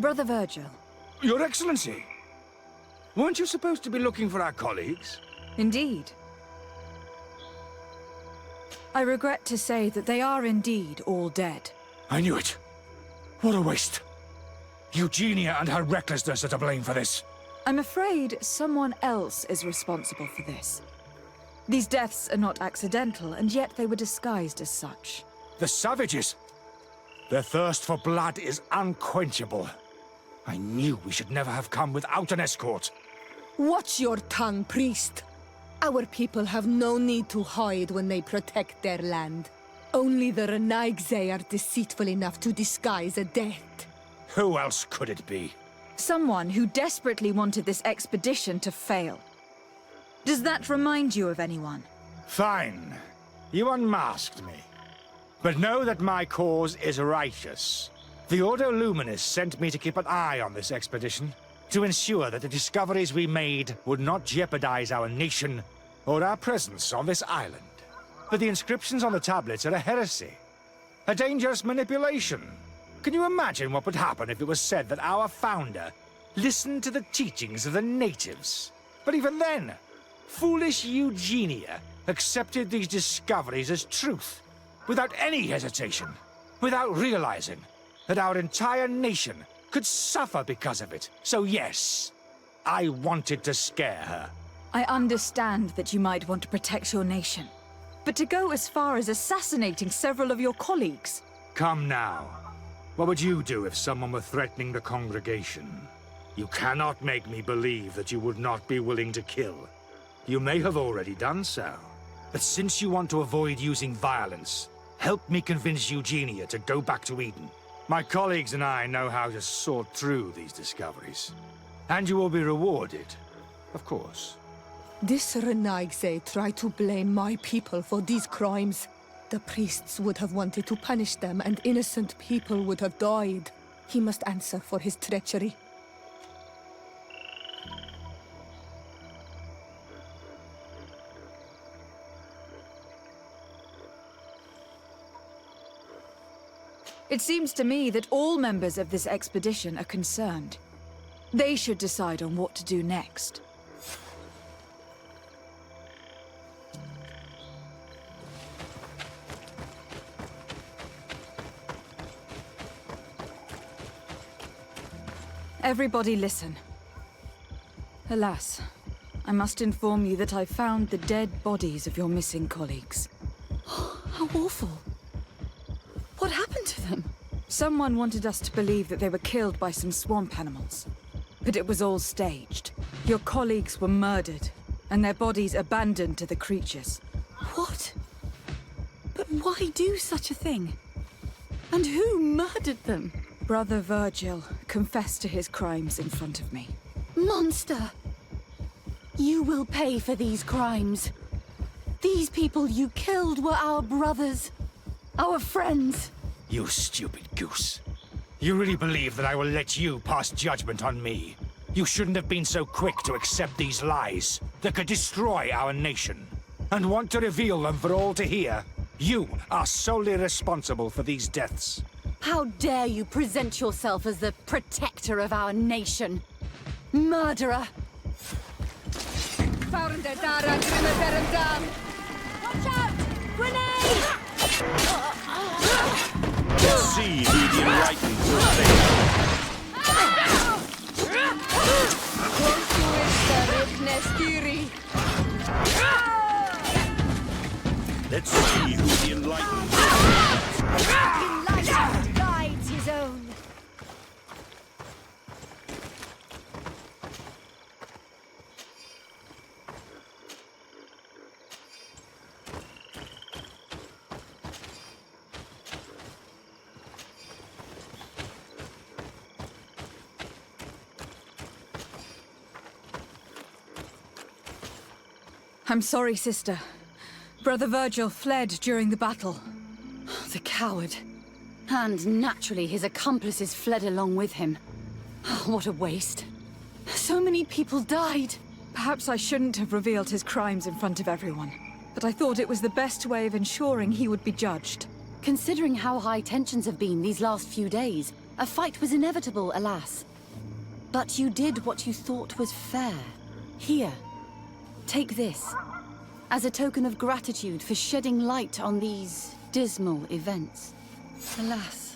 Brother Virgil. Your Excellency! Weren't you supposed to be looking for our colleagues? Indeed. I regret to say that they are indeed all dead. I knew it. What a waste. Eugenia and her recklessness are to blame for this. I'm afraid someone else is responsible for this. These deaths are not accidental, and yet they were disguised as such. The savages! Their thirst for blood is unquenchable. I knew we should never have come without an escort. Watch your tongue, priest. Our people have no need to hide when they protect their land. Only the Renaigze are deceitful enough to disguise a death. Who else could it be? Someone who desperately wanted this expedition to fail. Does that remind you of anyone? Fine. You unmasked me. But know that my cause is righteous. The Ordo Luminis sent me to keep an eye on this expedition, to ensure that the discoveries we made would not jeopardize our nation or our presence on this island. But the inscriptions on the tablets are a heresy. A dangerous manipulation. Can you imagine what would happen if it was said that our founder listened to the teachings of the natives? But even then, foolish Eugenia accepted these discoveries as truth, without any hesitation, without realizing that our entire nation could suffer because of it. So yes, I wanted to scare her. I understand that you might want to protect your nation, but to go as far as assassinating several of your colleagues... Come now. What would you do if someone were threatening the congregation? You cannot make me believe that you would not be willing to kill. You may have already done so. But since you want to avoid using violence, help me convince Eugenia to go back to Eden. My colleagues and I know how to sort through these discoveries. And you will be rewarded, of course. This Renaigze tried to blame my people for these crimes. The priests would have wanted to punish them, and innocent people would have died. He must answer for his treachery. It seems to me that all members of this expedition are concerned. They should decide on what to do next. Everybody listen. Alas, I must inform you that I found the dead bodies of your missing colleagues. How awful. What happened to them? Someone wanted us to believe that they were killed by some swamp animals. But it was all staged. Your colleagues were murdered, and their bodies abandoned to the creatures. What? But why do such a thing? And who murdered them? Brother Virgil confessed to his crimes in front of me. Monster! You will pay for these crimes. These people you killed were our brothers. Our friends. You stupid goose. You really believe that I will let you pass judgment on me? You shouldn't have been so quick to accept these lies that could destroy our nation. And want to reveal them for all to hear. You are solely responsible for these deaths. How dare you present yourself as the protector of our nation? Murderer! Watch out! Grenade! Let's see who the enlightened will fail. Let's see who the enlightened will fail. Enlightened guides his own. I'm sorry, sister. Brother Virgil fled during the battle. The coward. And naturally, his accomplices fled along with him. What a waste. So many people died. Perhaps I shouldn't have revealed his crimes in front of everyone, but I thought it was the best way of ensuring he would be judged. Considering how high tensions have been these last few days, A fight was inevitable, alas. But you did what you thought was fair. Here, take this. As a token of gratitude for shedding light on these dismal events. Alas,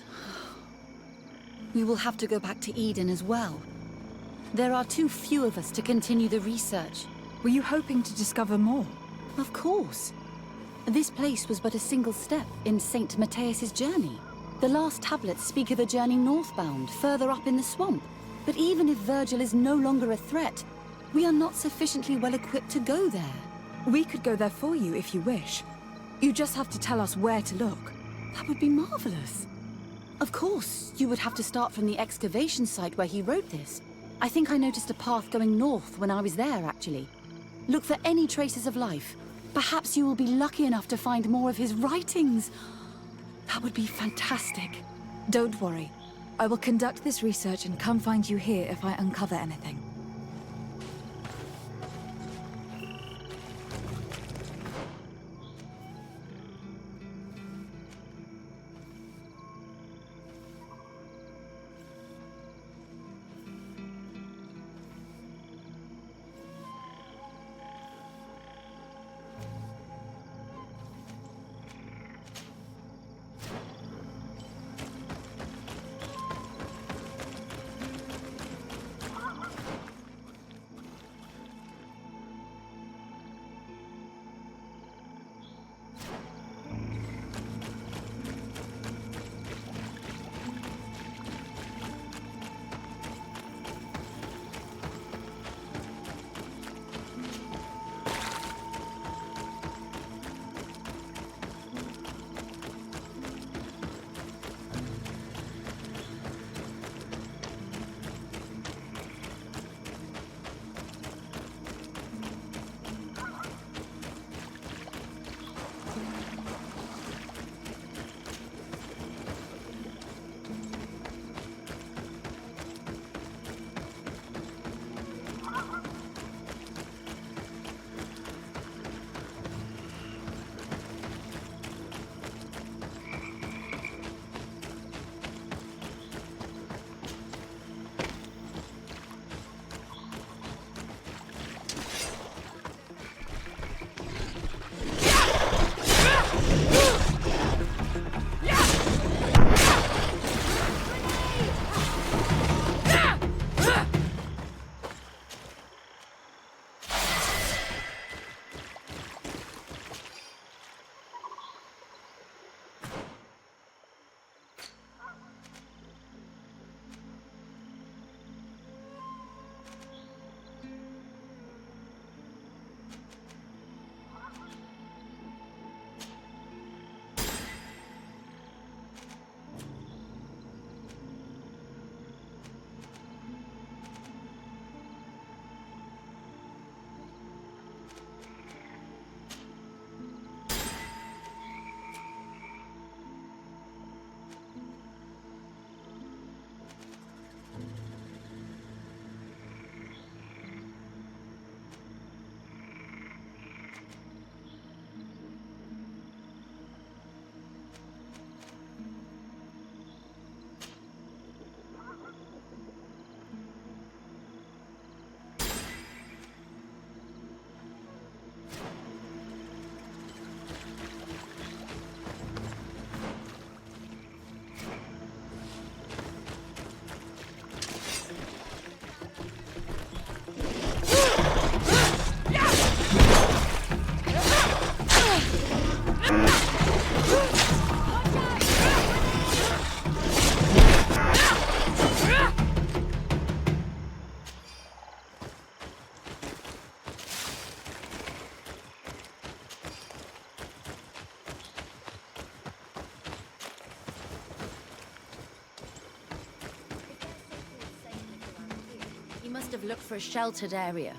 we will have to go back to Eden as well. There are too few of us to continue the research. Were you hoping to discover more? Of course. This place was but a single step in St. Matthias's journey. The last tablets speak of a journey northbound, further up in the swamp. But even if Virgil is no longer a threat, we are not sufficiently well equipped to go there. We could go there for you if you wish. You just have to tell us where to look. That would be marvelous. Of course, you would have to start from the excavation site where he wrote this. I think I noticed a path going north when I was there, actually. Look for any traces of life. Perhaps you will be lucky enough to find more of his writings. That would be fantastic. Don't worry. I will conduct this research and come find you here if I uncover anything. Must have looked for a sheltered area.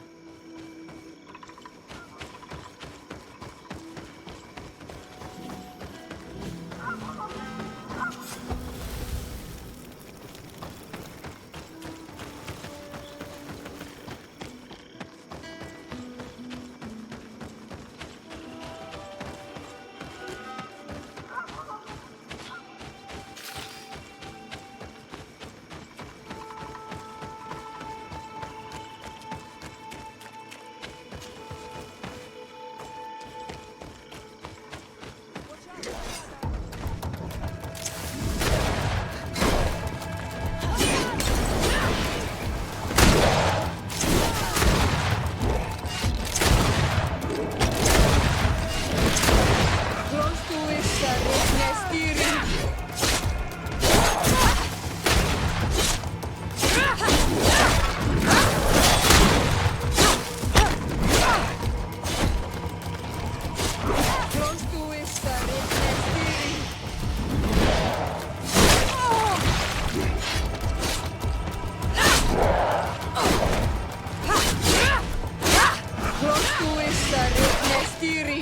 Prostuissa Nestiri!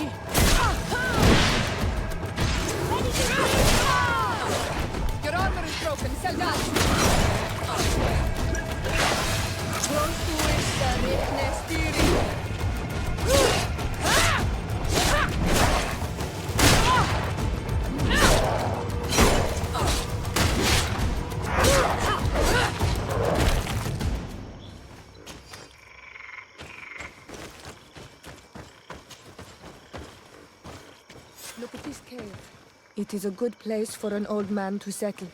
Your armor is broken, Soldat! Prostuissa Nestiri! Look at this cave. It is a good place for an old man to settle.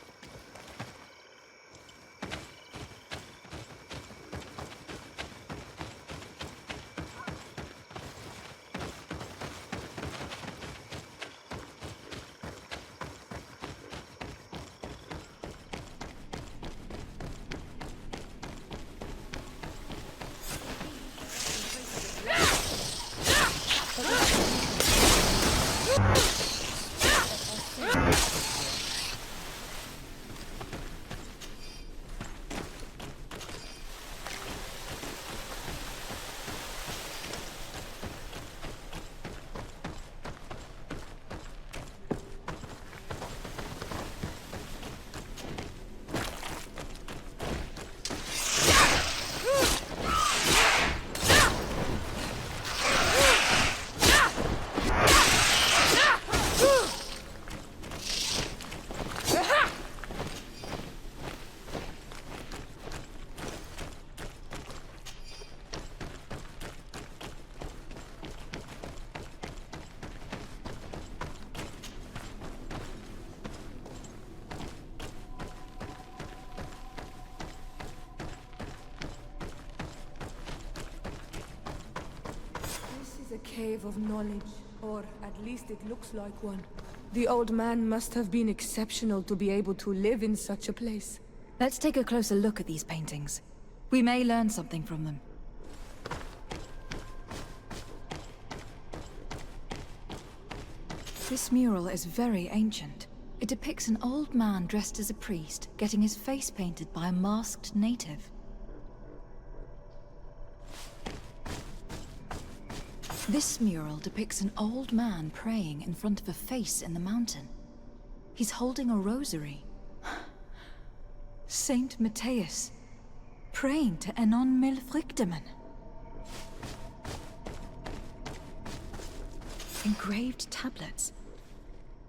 A cave of knowledge, or at least it looks like one. The old man must have been exceptional to be able to live in such a place. Let's take a closer look at these paintings. We may learn something from them. This mural is very ancient. It depicts an old man dressed as a priest, getting his face painted by a masked native. This mural depicts an old man praying in front of a face in the mountain. He's holding a rosary. Saint Matthias, praying to Enon Milfrichteman. Engraved tablets.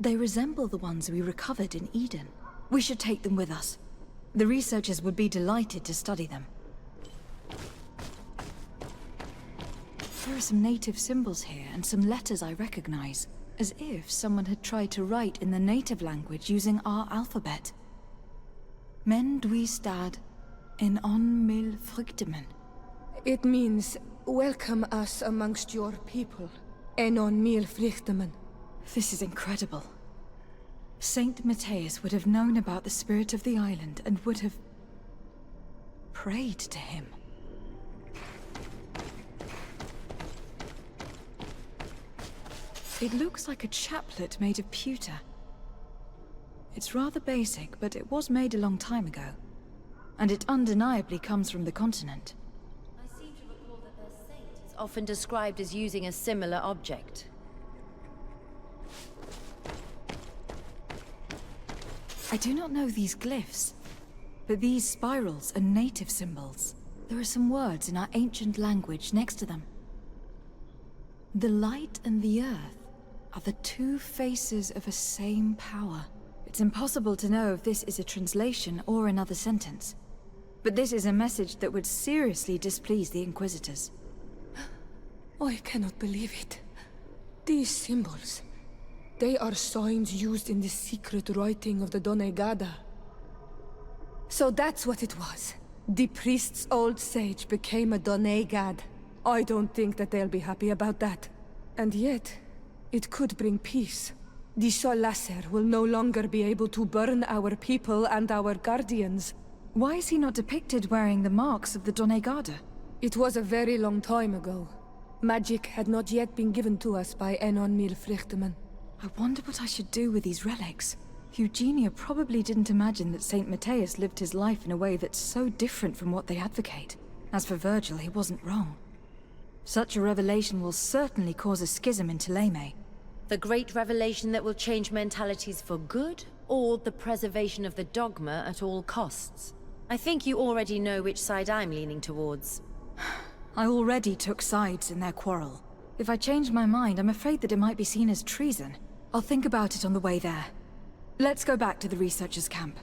They resemble the ones we recovered in Eden. We should take them with us. The researchers would be delighted to study them. There are some native symbols here and some letters I recognize, as if someone had tried to write in the native language using our alphabet. Men duistad en on mil frichtemen. It means, welcome us amongst your people. Enon mil frichtemen. This is incredible. Saint Matthias would have known about the spirit of the island and would have prayed to him. It looks like a chaplet made of pewter. It's rather basic, but it was made a long time ago. And it undeniably comes from the continent. I seem to recall that their saint is often described as using a similar object. I do not know these glyphs, but these spirals are native symbols. There are some words in our ancient language next to them. The light and the earth are the two faces of a same power. It's impossible to know if this is a translation or another sentence. But this is a message that would seriously displease the Inquisitors. I cannot believe it. These symbols, they are signs used in the secret writing of the Donegada. So that's what it was. The priest's old sage became a Donegad. I don't think that they'll be happy about that. And yet, it could bring peace. The Sol Lasser will no longer be able to burn our people and our guardians. Why is he not depicted wearing the marks of the Donegada? It was a very long time ago. Magic had not yet been given to us by Enon Milfrichteman. I wonder what I should do with these relics. Eugenia probably didn't imagine that Saint Matthias lived his life in a way that's so different from what they advocate. As for Virgil, he wasn't wrong. Such a revelation will certainly cause a schism in Thélème. The great revelation that will change mentalities for good, or the preservation of the dogma at all costs? I think you already know which side I'm leaning towards. I already took sides in their quarrel. If I change my mind, I'm afraid that it might be seen as treason. I'll think about it on the way there. Let's go back to the researchers' camp.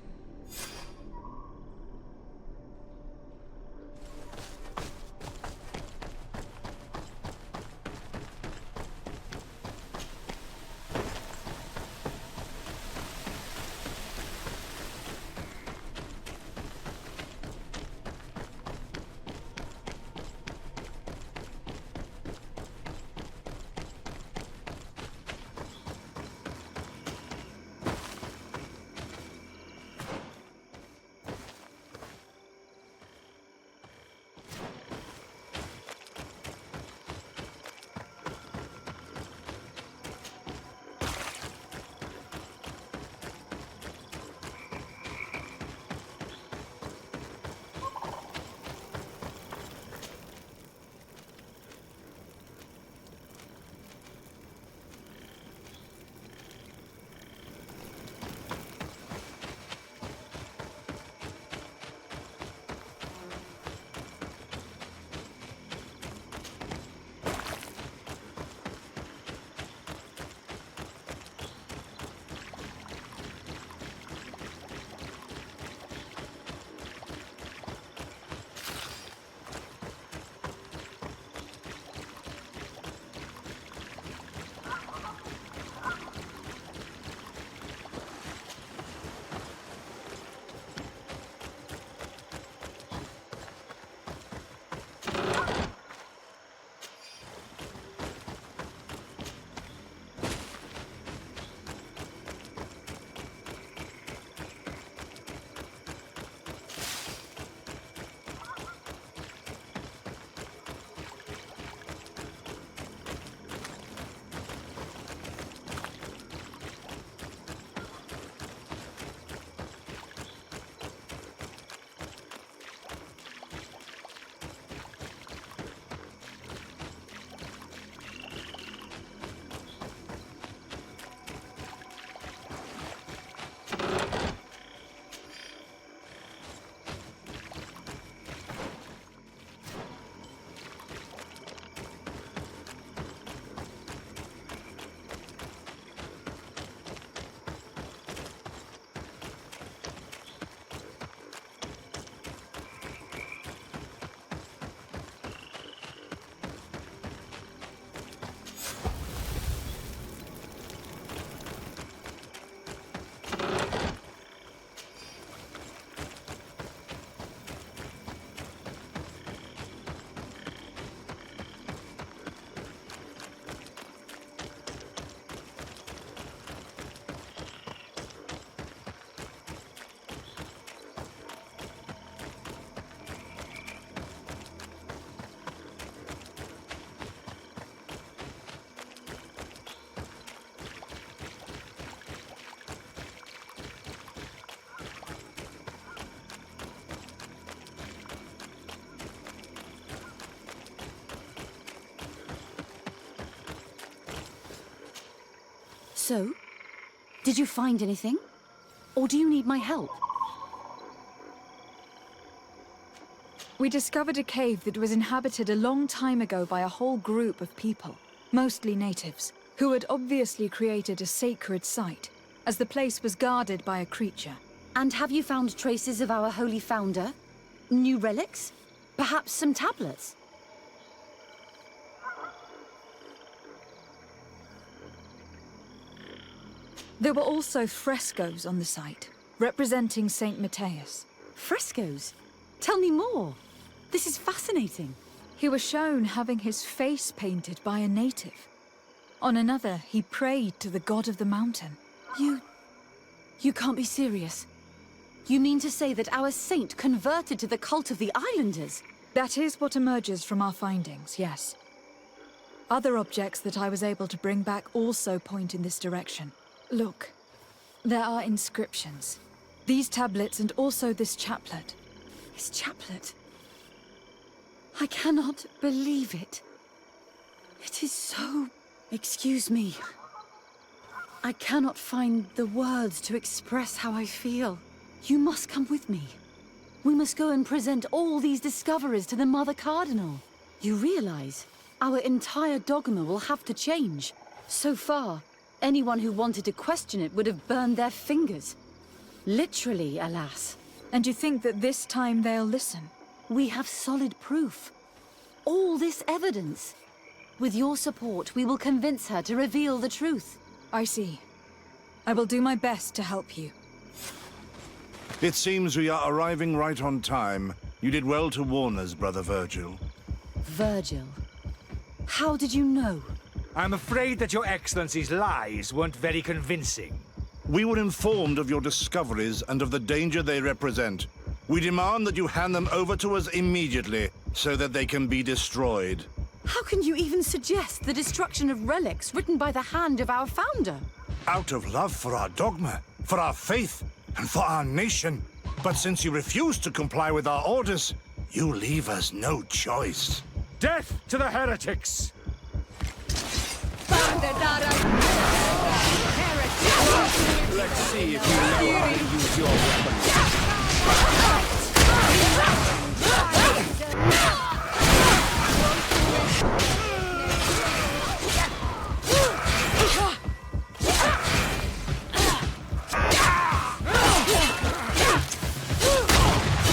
So, did you find anything? Or do you need my help? We discovered a cave that was inhabited a long time ago by a whole group of people, mostly natives, who had obviously created a sacred site, as the place was guarded by a creature. And have you found traces of our holy founder? New relics? Perhaps some tablets? There were also frescoes on the site, representing Saint Matthias. Frescoes? Tell me more. This is fascinating. He was shown having his face painted by a native. On another, he prayed to the god of the mountain. You can't be serious. You mean to say that our saint converted to the cult of the islanders? That is what emerges from our findings, yes. Other objects that I was able to bring back also point in this direction. Look, there are inscriptions. These tablets and also this chaplet. This chaplet? I cannot believe it. It is so... Excuse me. I cannot find the words to express how I feel. You must come with me. We must go and present all these discoveries to the Mother Cardinal. You realize our entire dogma will have to change. So far, anyone who wanted to question it would have burned their fingers. Literally, alas. And you think that this time they'll listen? We have solid proof. All this evidence. With your support, we will convince her to reveal the truth. I see. I will do my best to help you. It seems we are arriving right on time. You did well to warn us, Brother Virgil. Virgil. How did you know? I'm afraid that your Excellency's lies weren't very convincing. We were informed of your discoveries and of the danger they represent. We demand that you hand them over to us immediately, so that they can be destroyed. How can you even suggest the destruction of relics written by the hand of our founder? Out of love for our dogma, for our faith, and for our nation. But since you refuse to comply with our orders, you leave us no choice. Death to the heretics! Let's see if you know how to use your weapon.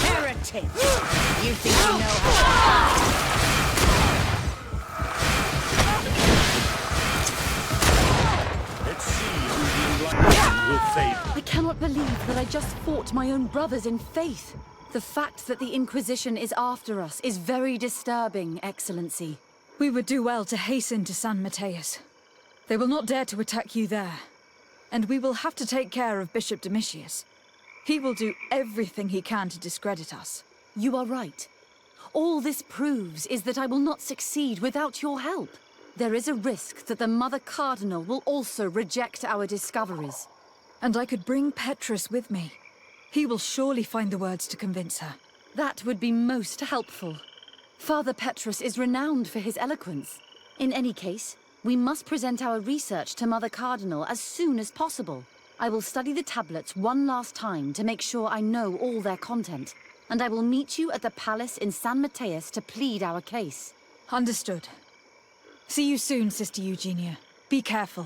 Heretic! You think you know how... Let's see who the enlightened will favor. I cannot believe that I just fought my own brothers in faith. The fact that the Inquisition is after us is very disturbing, Excellency. We would do well to hasten to San Mateus. They will not dare to attack you there. And we will have to take care of Bishop Domitius. He will do everything he can to discredit us. You are right. All this proves is that I will not succeed without your help. There is a risk that the Mother Cardinal will also reject our discoveries. And I could bring Petrus with me. He will surely find the words to convince her. That would be most helpful. Father Petrus is renowned for his eloquence. In any case, we must present our research to Mother Cardinal as soon as possible. I will study the tablets one last time to make sure I know all their content. And I will meet you at the palace in San Mateus to plead our case. Understood. See you soon, Sister Eugenia. Be careful.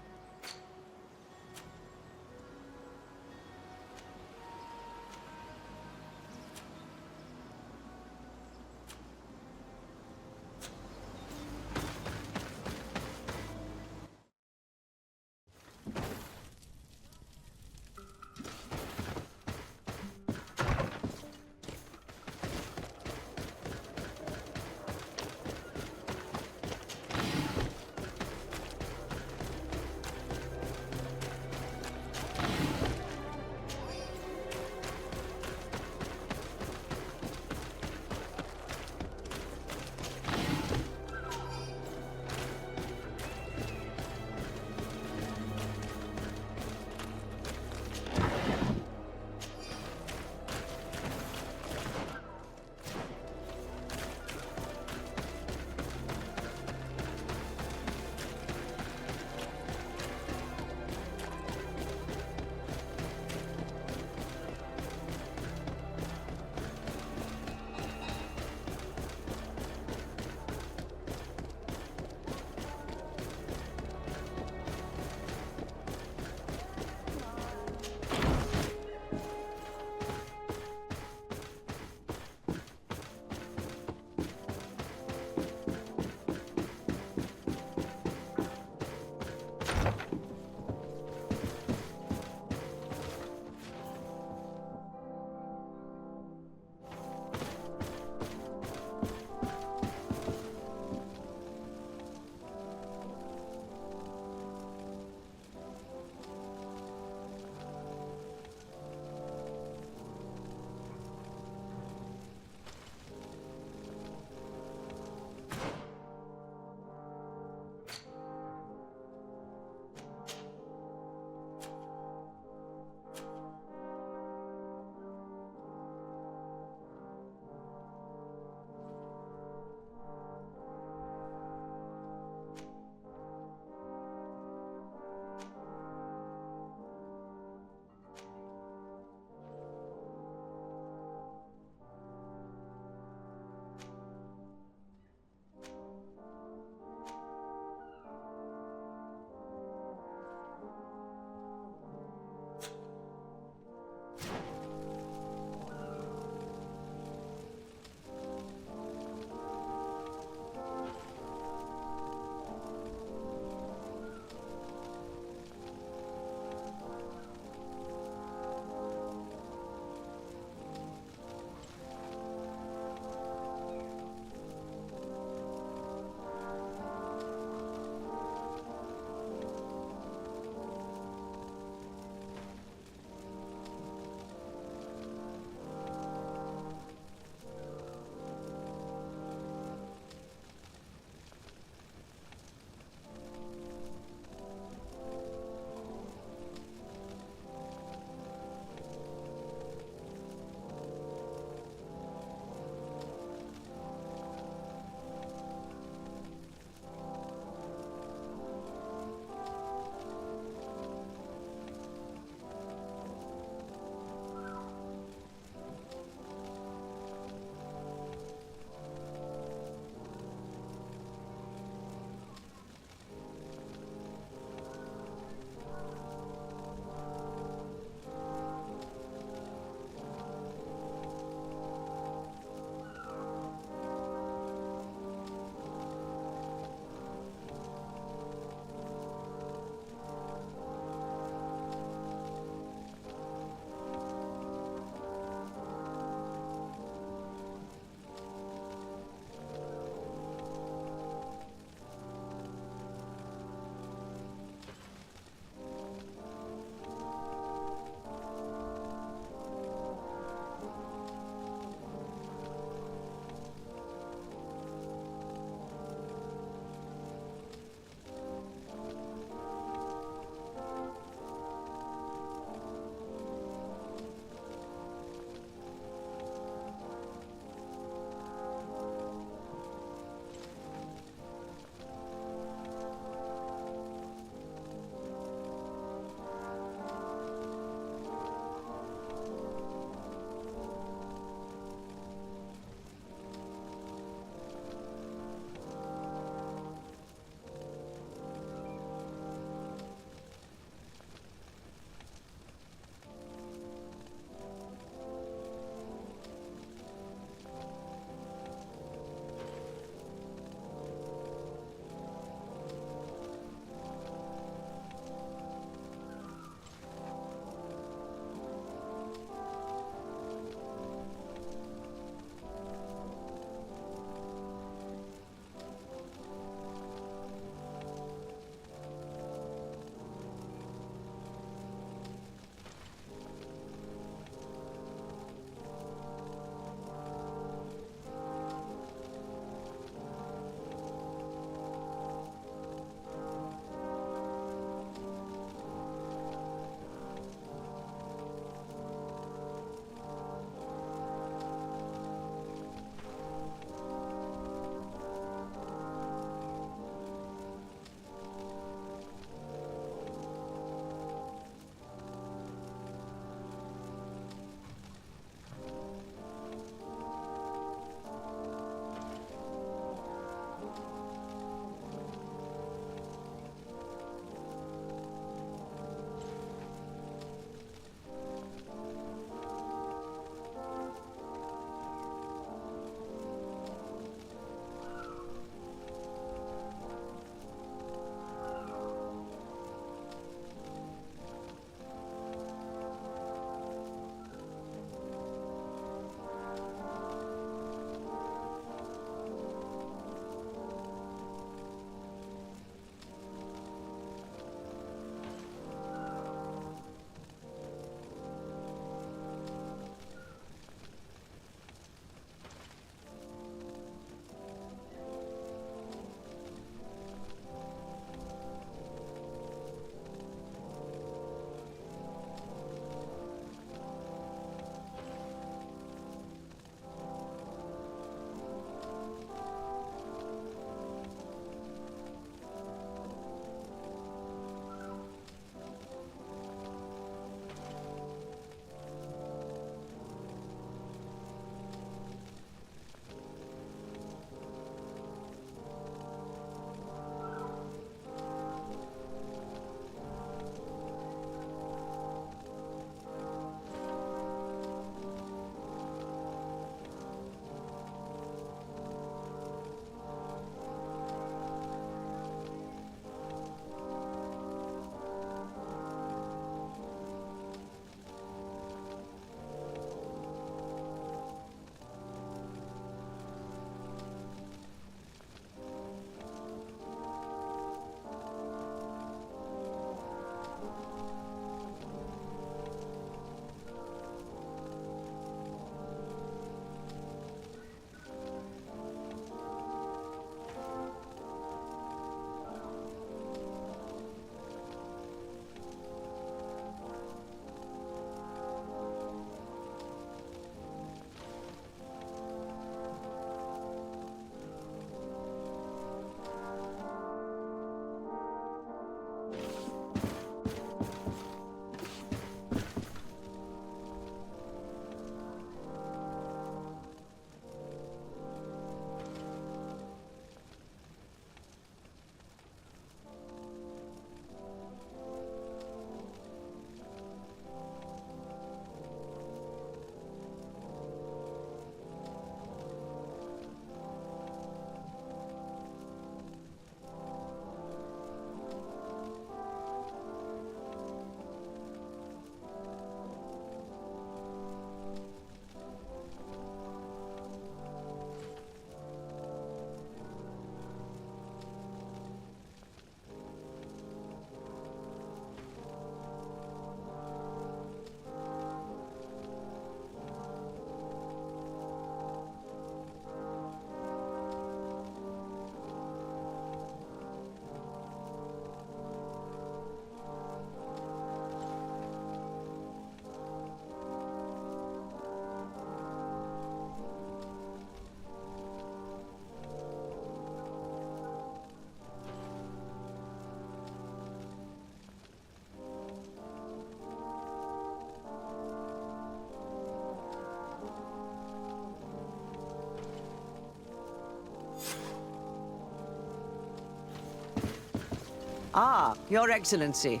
Ah, Your Excellency.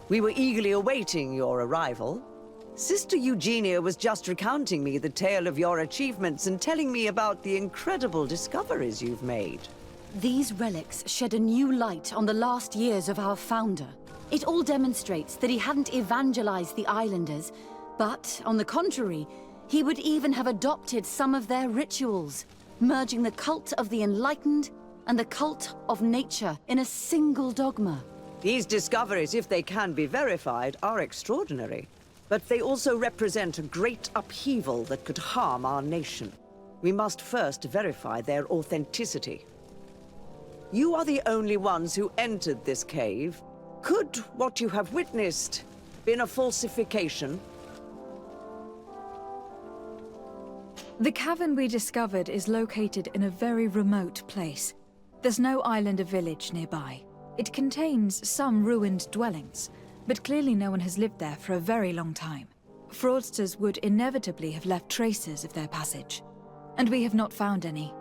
We were eagerly awaiting your arrival. Sister Eugenia was just recounting me the tale of your achievements and telling me about the incredible discoveries you've made. These relics shed a new light on the last years of our founder. It all demonstrates that he hadn't evangelized the islanders, but, on the contrary, he would even have adopted some of their rituals, merging the cult of the enlightened and the cult of nature in a single dogma. These discoveries, if they can be verified, are extraordinary. But they also represent a great upheaval that could harm our nation. We must first verify their authenticity. You are the only ones who entered this cave. Could what you have witnessed been a falsification? The cavern we discovered is located in a very remote place. There's no island or village nearby. It contains some ruined dwellings, but clearly no one has lived there for a very long time. Fraudsters would inevitably have left traces of their passage, and we have not found any.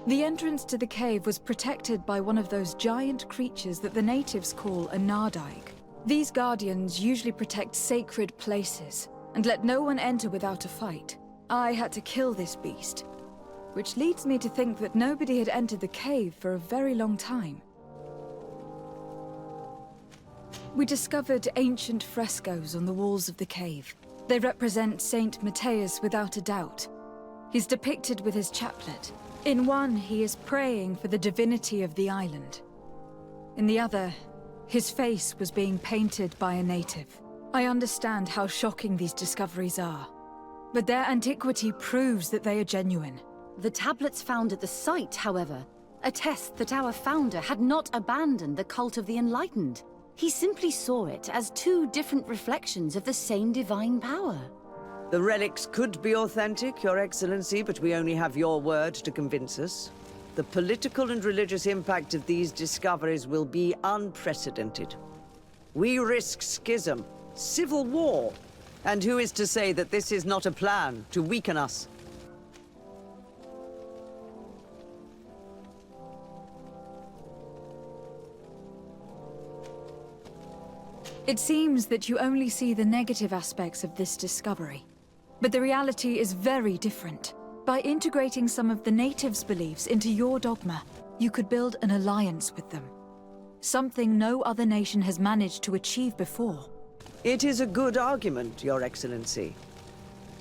The entrance to the cave was protected by one of those giant creatures that the natives call a Nardaig. These guardians usually protect sacred places, and let no one enter without a fight. I had to kill this beast, which leads me to think that nobody had entered the cave for a very long time. We discovered ancient frescoes on the walls of the cave. They represent Saint Matthias without a doubt. He's depicted with his chaplet. In one, he is praying for the divinity of the island. In the other, his face was being painted by a native. I understand how shocking these discoveries are, but their antiquity proves that they are genuine. The tablets found at the site, however, attest that our founder had not abandoned the cult of the enlightened. He simply saw it as two different reflections of the same divine power. The relics could be authentic, Your Excellency, but we only have your word to convince us. The political and religious impact of these discoveries will be unprecedented. We risk schism, civil war, and who is to say that this is not a plan to weaken us? It seems that you only see the negative aspects of this discovery. But the reality is very different. By integrating some of the natives' beliefs into your dogma, you could build an alliance with them. Something no other nation has managed to achieve before. It is a good argument, Your Excellency.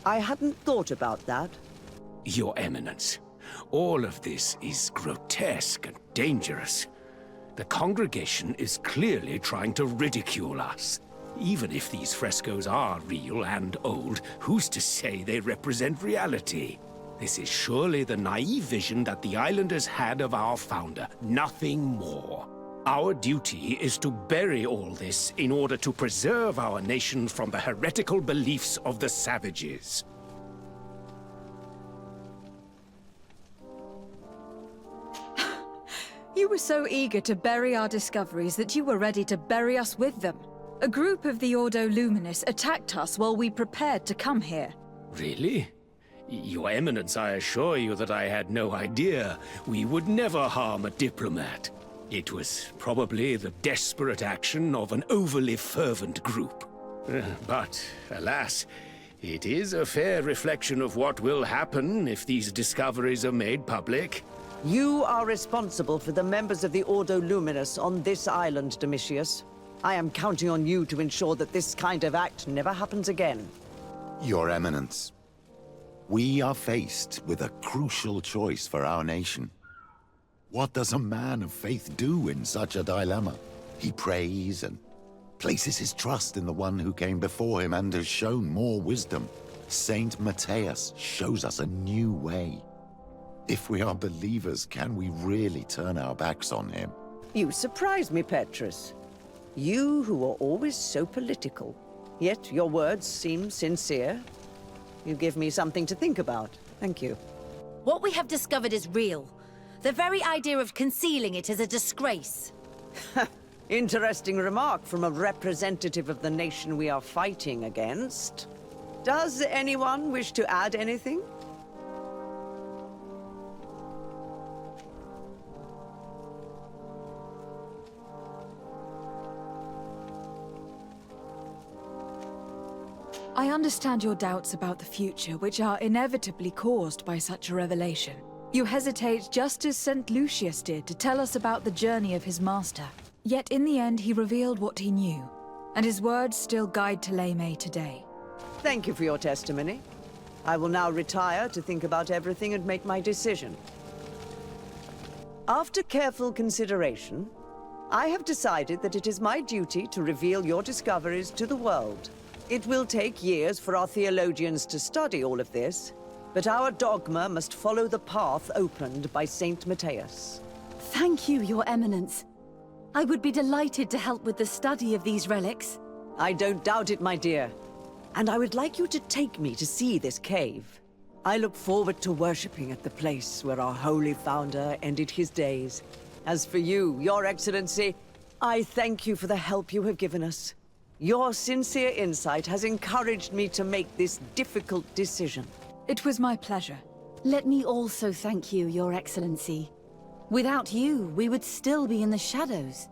I hadn't thought about that. Your Eminence, all of this is grotesque and dangerous. The congregation is clearly trying to ridicule us. Even if these frescoes are real and old, who's to say they represent reality? This is surely the naive vision that the islanders had of our founder, nothing more. Our duty is to bury all this in order to preserve our nation from the heretical beliefs of the savages. You were so eager to bury our discoveries that you were ready to bury us with them. A group of the Ordo Luminis attacked us while we prepared to come here. Really? Your Eminence, I assure you that I had no idea. We would never harm a diplomat. It was probably the desperate action of an overly fervent group. But, alas, it is a fair reflection of what will happen if these discoveries are made public. You are responsible for the members of the Ordo Luminis on this island, Domitius. I am counting on you to ensure that this kind of act never happens again. Your Eminence, we are faced with a crucial choice for our nation. What does a man of faith do in such a dilemma? He prays and places his trust in the one who came before him and has shown more wisdom. Saint Matthias shows us a new way. If we are believers, can we really turn our backs on him? You surprise me, Petrus. You who are always so political. Yet your words seem sincere. You give me something to think about. Thank you. What we have discovered is real. The very idea of concealing it is a disgrace. Interesting remark from a representative of the nation we are fighting against. Does anyone wish to add anything? I understand your doubts about the future, which are inevitably caused by such a revelation. You hesitate just as St. Lucius did to tell us about the journey of his master. Yet in the end he revealed what he knew, and his words still guide Thélème today. Thank you for your testimony. I will now retire to think about everything and make my decision. After careful consideration, I have decided that it is my duty to reveal your discoveries to the world. It will take years for our theologians to study all of this, but our dogma must follow the path opened by Saint Matthias. Thank you, Your Eminence. I would be delighted to help with the study of these relics. I don't doubt it, my dear. And I would like you to take me to see this cave. I look forward to worshipping at the place where our holy founder ended his days. As for you, Your Excellency, I thank you for the help you have given us. Your sincere insight has encouraged me to make this difficult decision. It was my pleasure. Let me also thank you, Your Excellency. Without you, we would still be in the shadows.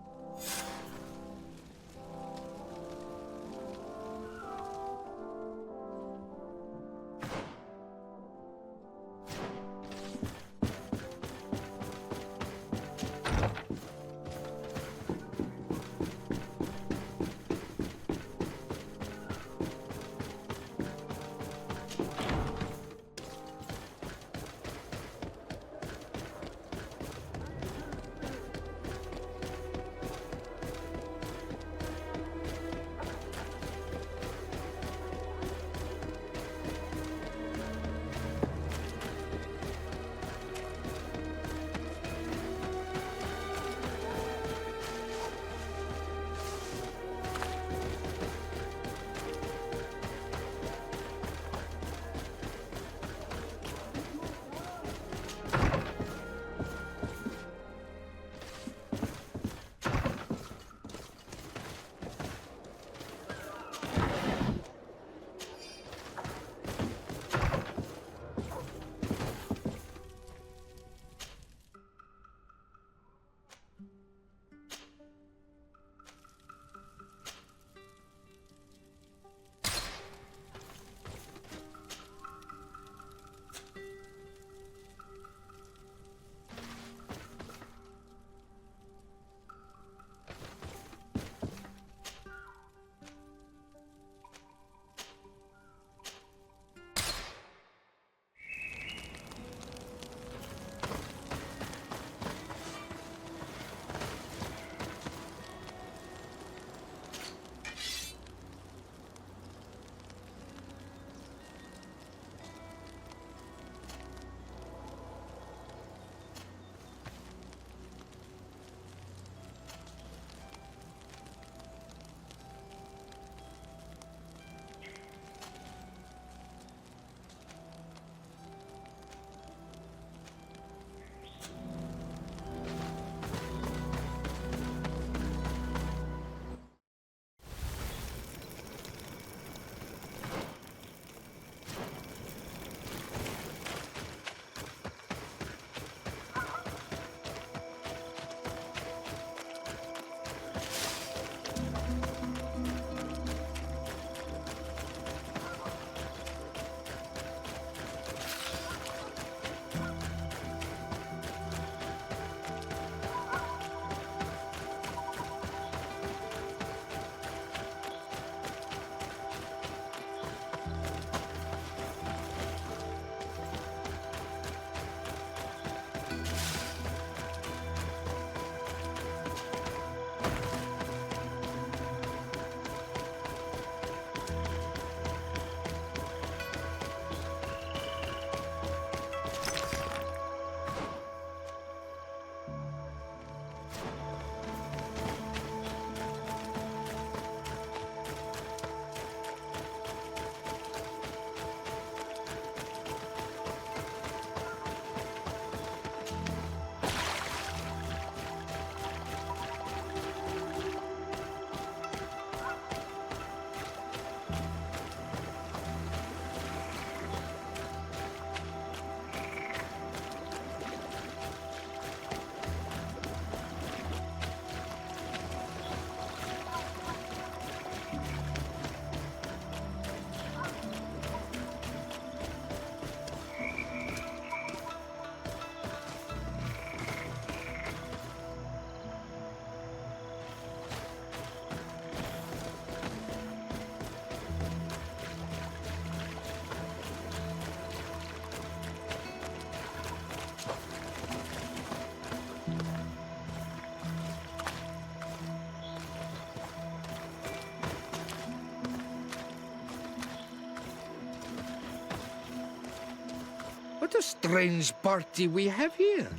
What a strange party we have here.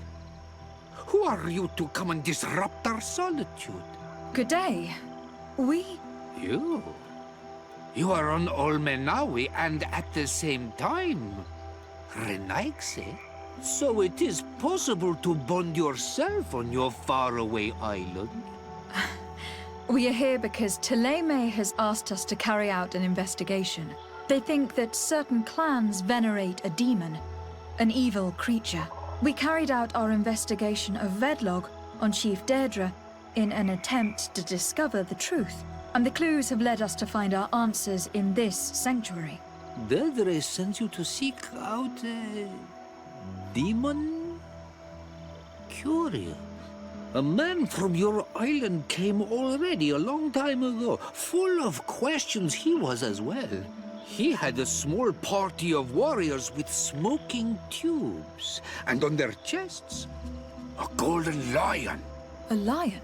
Who are you to come and disrupt our solitude? Good day. You? You are on Olmenawi and at the same time, Renaigse. So it is possible to bond yourself on your faraway island? We are here because Teleme has asked us to carry out an investigation. They think that certain clans venerate a demon, an evil creature. We carried out our investigation of Vedlog on Chief Deirdre in an attempt to discover the truth, and the clues have led us to find our answers in this sanctuary. Deirdre sends you to seek out a demon? Curious. A man from your island came already a long time ago. Full of questions he was as well. He had a small party of warriors with smoking tubes. And on their chests, a golden lion. A lion?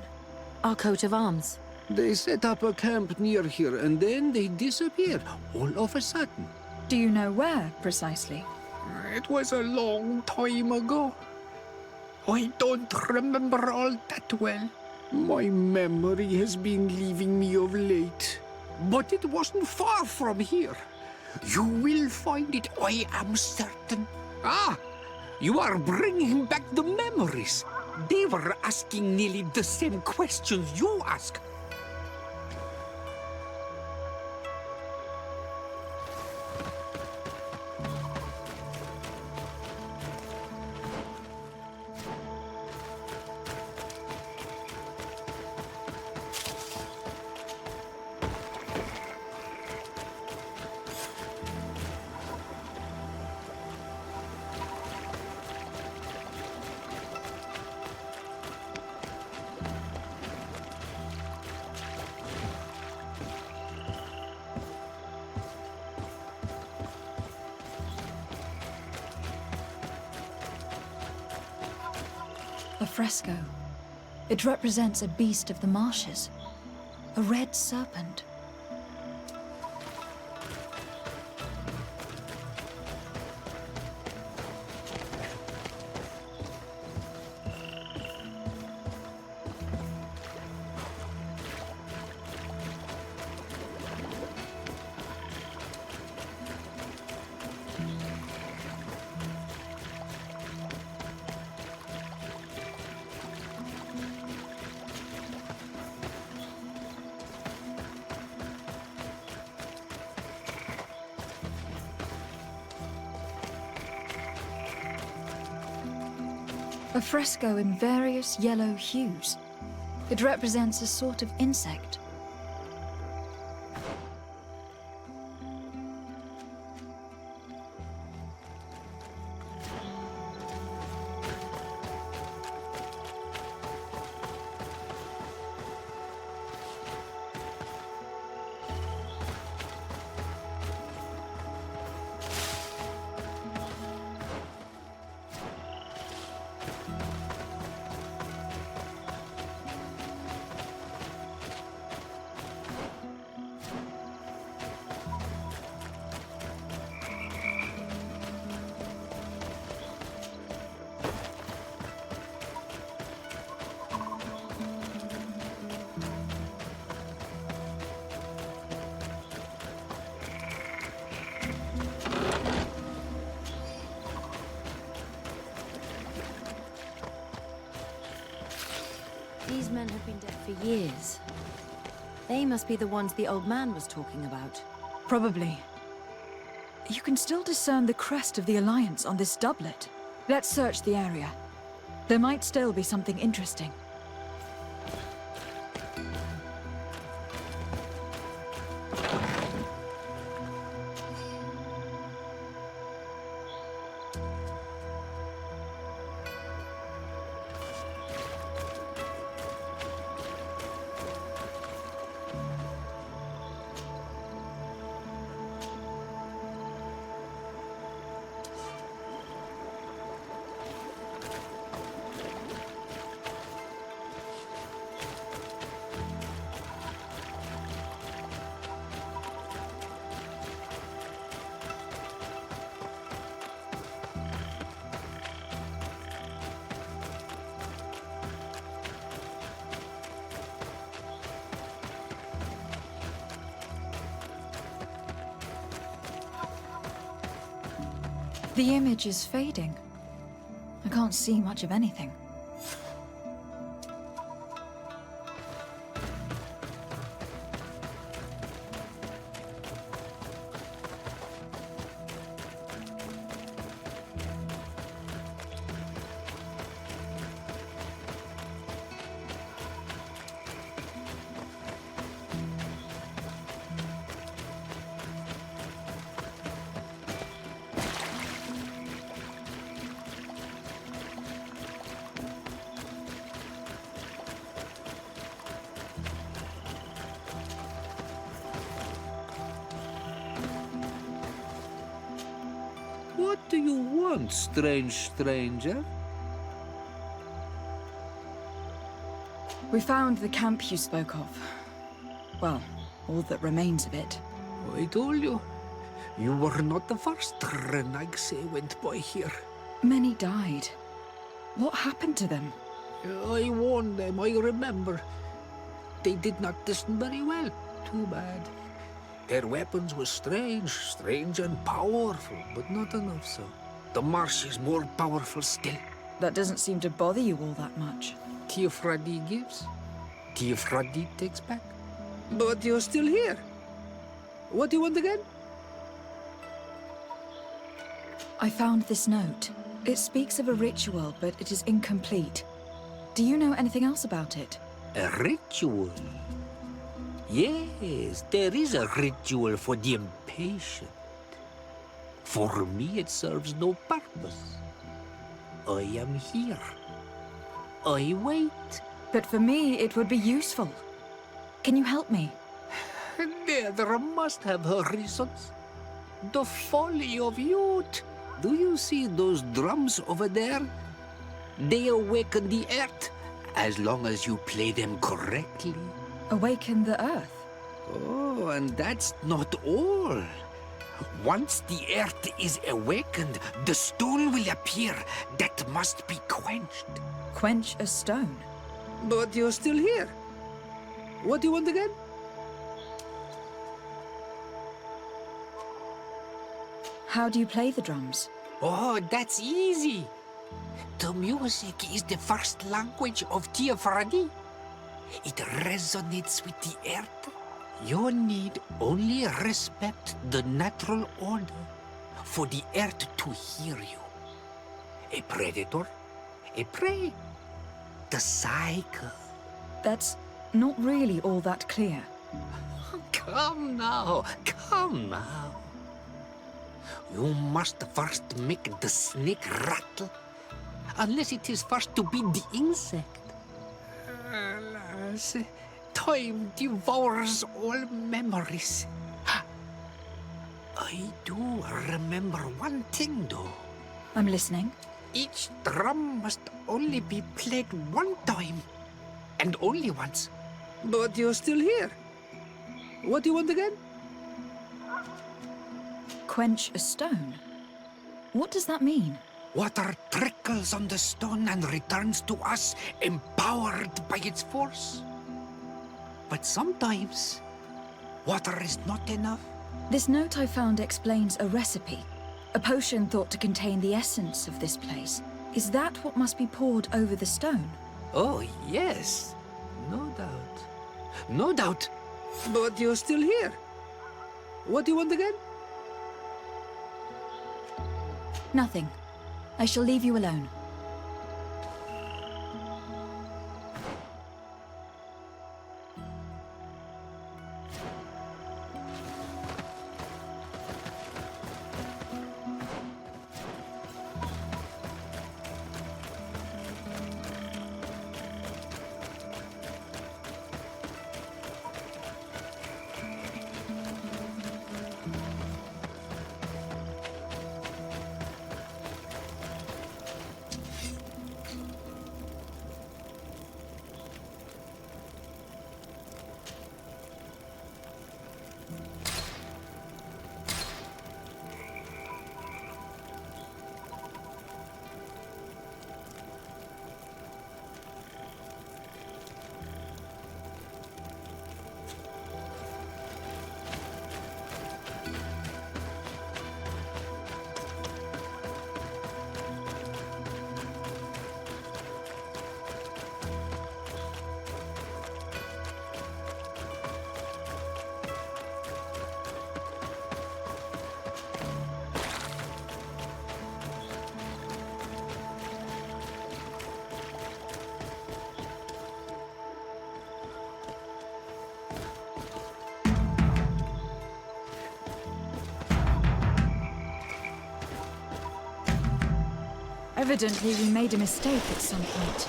Our coat of arms. They set up a camp near here and then they disappeared all of a sudden. Do you know where, precisely? It was a long time ago. I don't remember all that well. My memory has been leaving me of late. But it wasn't far from here. You will find it, I am certain. Ah, you are bringing back the memories. They were asking nearly the same questions you ask. A fresco. It represents a beast of the marshes. A red serpent. A fresco in various yellow hues. It represents a sort of insect. These men have been dead for years. They must be the ones the old man was talking about. Probably. You can still discern the crest of the Alliance on this doublet. Let's search the area. There might still be something interesting. The image is fading. I can't see much of anything. What do you want, strange stranger? We found the camp you spoke of. Well, all that remains of it. I told you. You were not the first Renaigse went by here. Many died. What happened to them? I warned them, I remember. They did not listen very well. Too bad. Their weapons were strange and powerful, but not enough so. The marsh is more powerful still. That doesn't seem to bother you all that much. Tiafradi gives, Tiafradi takes back. But you're still here. What do you want again? I found this note. It speaks of a ritual, but it is incomplete. Do you know anything else about it? A ritual? Yes, there is a ritual for the impatient. For me, it serves no purpose. I am here. I wait. But for me, it would be useful. Can you help me? There must have her reasons. The folly of youth. Do you see those drums over there? They awaken the earth, as long as you play them correctly. Awaken the earth? Oh, and that's not all. Once the earth is awakened, the stone will appear that must be quenched. Quench a stone? But you're still here. What do you want again? How do you play the drums? Oh, that's easy. The music is the first language of Tiafradi. It resonates with the earth. You need only respect the natural order for the earth to hear you. A predator, a prey. The cycle. That's not really all that clear. Come now, come now. You must first make the snake rattle, unless it is first to be the insect. Alas, time devours all memories. I do remember one thing, though. I'm listening. Each drum must only be played one time, and only once. But you're still here. What do you want again? Quench a stone? What does that mean? Water trickles on the stone and returns to us, empowered by its force. But sometimes, water is not enough. This note I found explains a recipe. A potion thought to contain the essence of this place. Is that what must be poured over the stone? Oh, yes. No doubt. No doubt. But you're still here. What do you want again? Nothing. I shall leave you alone. Evidently, we made a mistake at some point.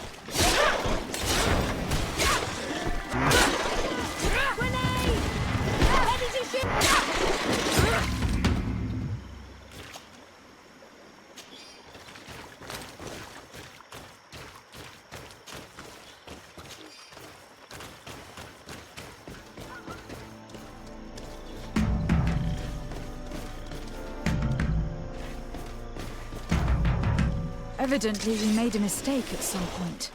Evidently, we made a mistake at some point.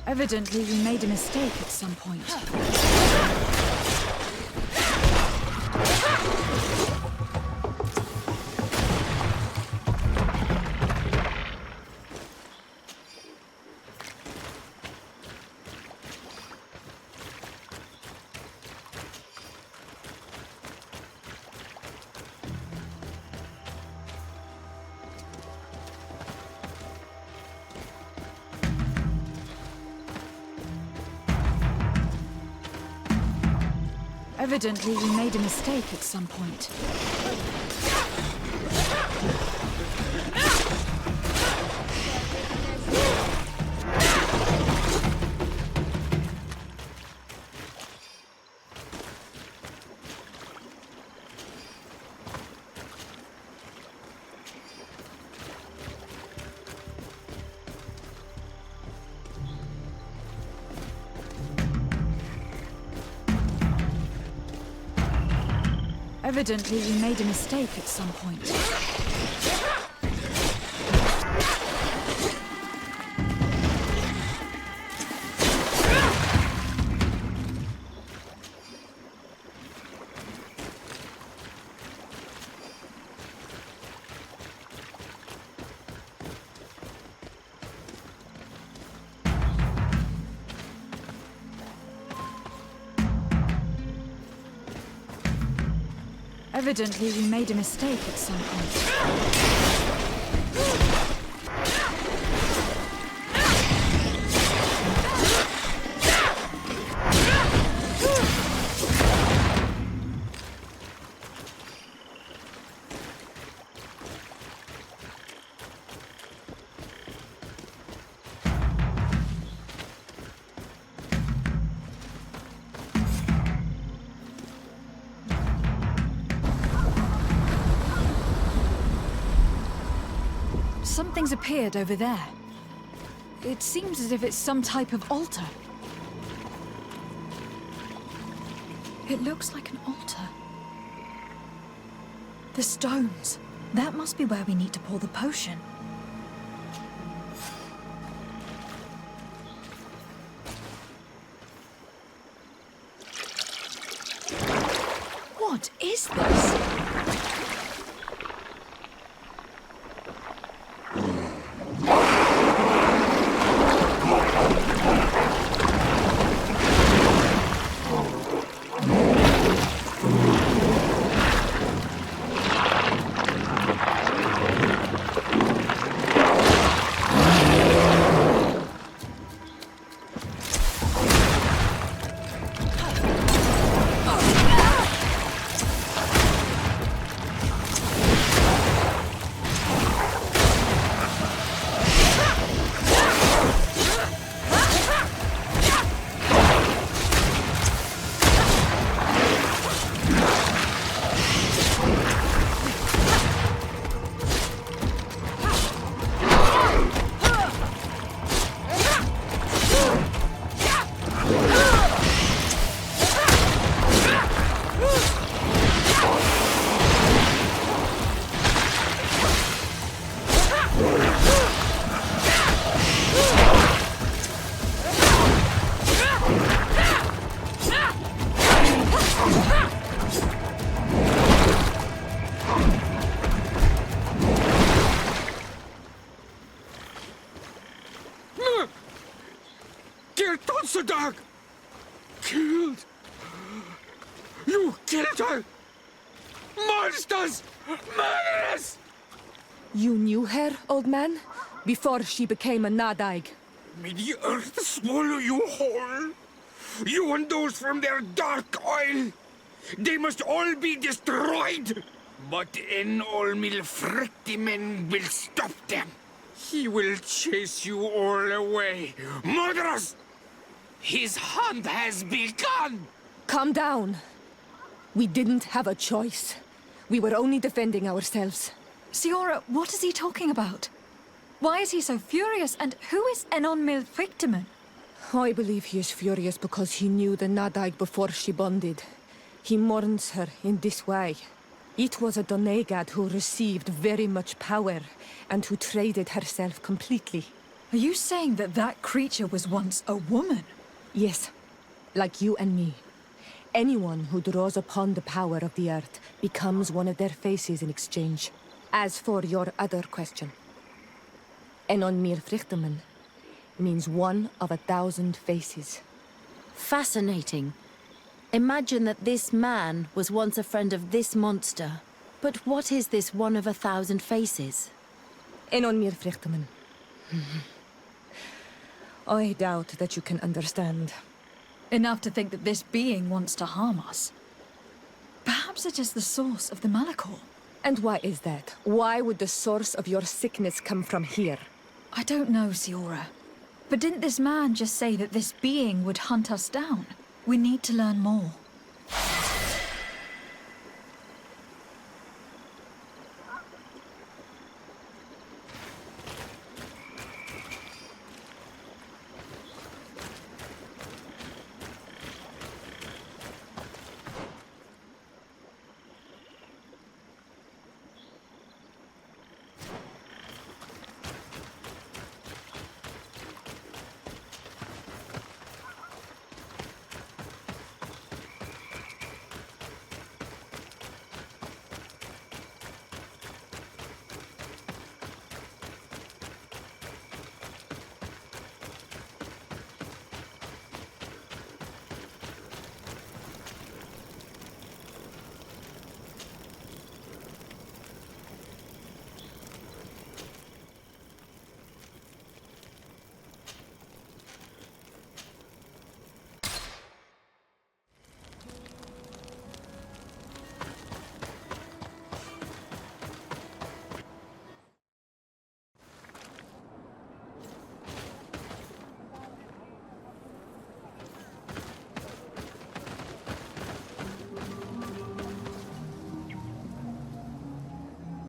Evidently, we made a mistake at some point. Evidently, we made a mistake at some point. Evidently, we made a mistake at some point. Evidently, we made a mistake at some point. Something's appeared over there. It seems as if it's some type of altar. It looks like an altar. The stones. That must be where we need to pour the potion. What is this? Killed Tonsadag! Killed! You killed her! Monsters! Murderers! You knew her, old man? Before she became a Nadaig. May the earth swallow you whole! You and those from their dark oil! They must all be destroyed! But Enolmil Frictimen will stop them! He will chase you all away! Murderers! His hunt has begun! Calm down. We didn't have a choice. We were only defending ourselves. Siora, what is he talking about? Why is he so furious, and who is Enon Milfrictimen? I believe he is furious because he knew the Nadaig before she bonded. He mourns her in this way. It was a Donegad who received very much power, and who traded herself completely. Are you saying that that creature was once a woman? Yes, like you and me. Anyone who draws upon the power of the earth becomes one of their faces in exchange. As for your other question, Enon Milfrictimen means one of 1,000 faces. Fascinating. Imagine that this man was once a friend of this monster. But what is this one of 1,000 faces? Enon Milfrictimen. I doubt that you can understand. Enough to think that this being wants to harm us. Perhaps it is the source of the Malachor. And why is that? Why would the source of your sickness come from here? I don't know, Siora. But didn't this man just say that this being would hunt us down? We need to learn more.